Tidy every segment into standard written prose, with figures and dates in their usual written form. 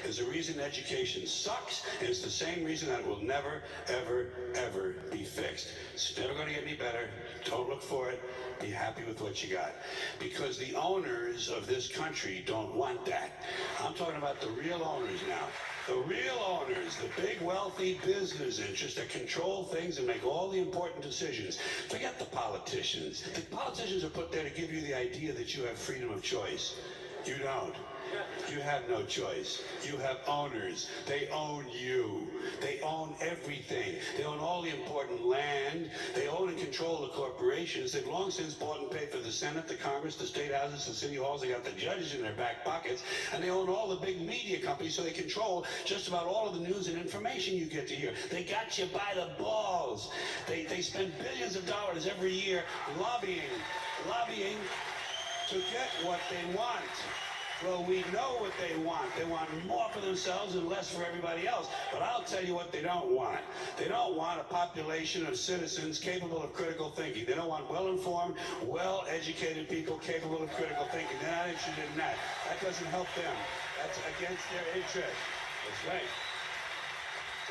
is the reason education sucks, and it's the same reason that it will never, ever, ever be fixed. It's never going to get any better. Don't look for it. Be happy with what you got. Because the owners of this country don't want that. I'm talking about the real owners now. The real owners, the big wealthy business interests that control things and make all the important decisions. Forget the politicians. The politicians are put there to give you the idea that you have freedom of choice. You don't. You have no choice. You have owners. They own you. They own everything. They own all the important land. They own and control the corporations. They've long since bought and paid for the Senate, the Congress, the state houses, the city halls. They got the judges in their back pockets. And they own all the big media companies, so they control just about all of the news and information you get to hear. They got you by the balls. They spend billions of dollars every year lobbying to get what they want. Well, we know what they want. They want more for themselves and less for everybody else. But I'll tell you what they don't want. They don't want a population of citizens capable of critical thinking. They don't want well-informed, well-educated people capable of critical thinking. They're not interested in that. That doesn't help them. That's against their interest. That's right.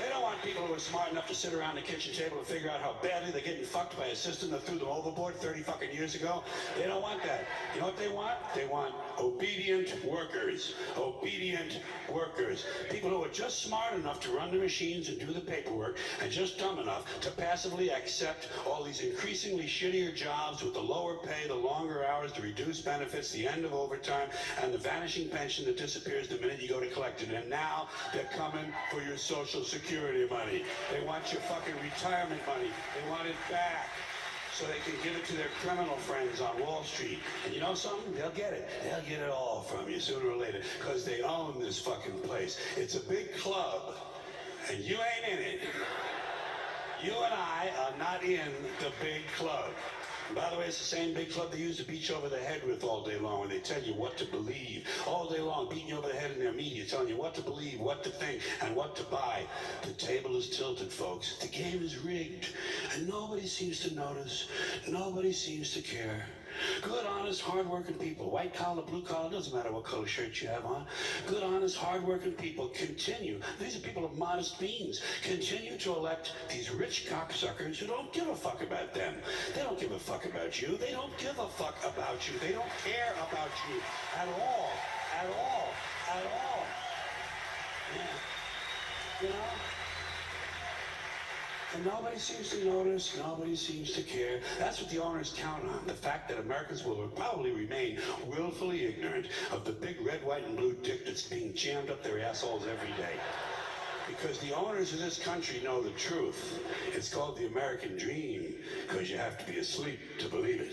They don't want people who are smart enough to sit around the kitchen table and figure out how badly they're getting fucked by a system that threw them overboard 30 fucking years ago. They don't want that. You know what they want? They want obedient workers. Obedient workers. People who are just smart enough to run the machines and do the paperwork, and just dumb enough to passively accept all these increasingly shittier jobs with the lower pay, the longer hours, the reduced benefits, the end of overtime, and the vanishing pension that disappears the minute you go to collect it. And now they're coming for your Social Security money. They want your fucking retirement money. They want it back so they can give it to their criminal friends on Wall Street. And you know something? They'll get it. They'll get it all from you sooner or later, because they own this fucking place. It's a big club, and you ain't in it. You and I are not in the big club. And by the way, it's the same big club they use to beat you over the head with all day long when they tell you what to believe. All day long, beating you over the head in their media, telling you what to believe, what to think, and what to buy. The table is tilted, folks. The game is rigged. And nobody seems to notice. Nobody seems to care. Good, honest, hard-working people, white collar, blue collar, doesn't matter what color shirt you have on. Good, honest, hard-working people continue. These are people of modest means. Continue to elect these rich cocksuckers who don't give a fuck about them. They don't give a fuck about you. They don't give a fuck about you. They don't care about you at all. At all. At all. Yeah. You know? And nobody seems to notice, nobody seems to care. That's what the owners count on, the fact that Americans will probably remain willfully ignorant of the big red, white, and blue dick that's being jammed up their assholes every day. Because the owners of this country know the truth. It's called the American dream, because you have to be asleep to believe it.